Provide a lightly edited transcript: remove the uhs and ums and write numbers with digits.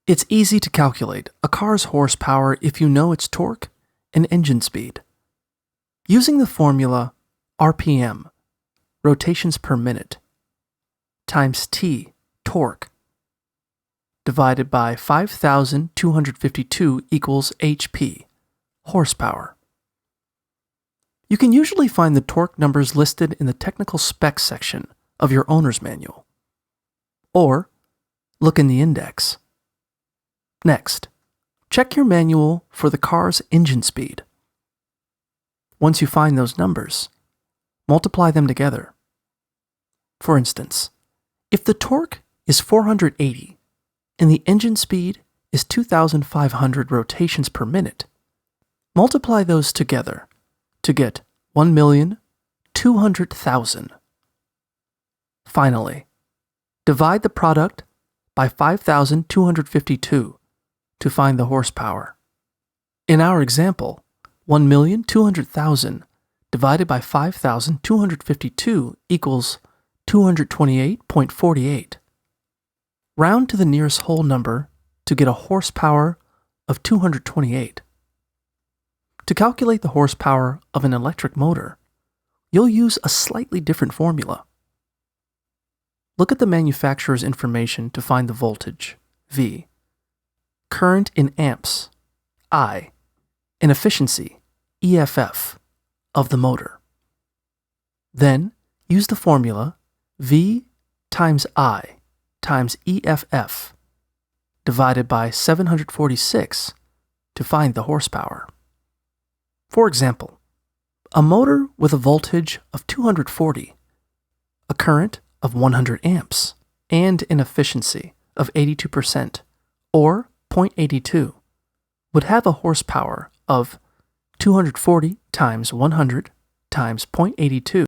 It's easy to calculate a car's horsepower if you know its torque and engine speed. Using the formula RPM, rotations per minute, times T, torque, divided by 5,252 equals HP, horsepower. You can usually find the torque numbers listed in the technical specs section of your owner's manual, or look in the index. Next, check your manual for the car's engine speed. Once you find those numbers, multiply them together. For instance, if the torque is 480 and the engine speed is 2,500 rotations per minute, multiply those together to get 1,200,000. Finally, divide the product by 5,252 to find the horsepower. In our example, 1,200,000 divided by 5,252 equals 228.48. Round to the nearest whole number to get a horsepower of 228. To calculate the horsepower of an electric motor, you'll use a slightly different formula. Look at the manufacturer's information to find the voltage, V, current in amps, I, and efficiency, EFF, of the motor. Then use the formula V times I times EFF divided by 746 to find the horsepower. For example, a motor with a voltage of 240, a current of 100 amps, and an efficiency of 82%, or 0.82, would have a horsepower of 240 times 100 times 0.82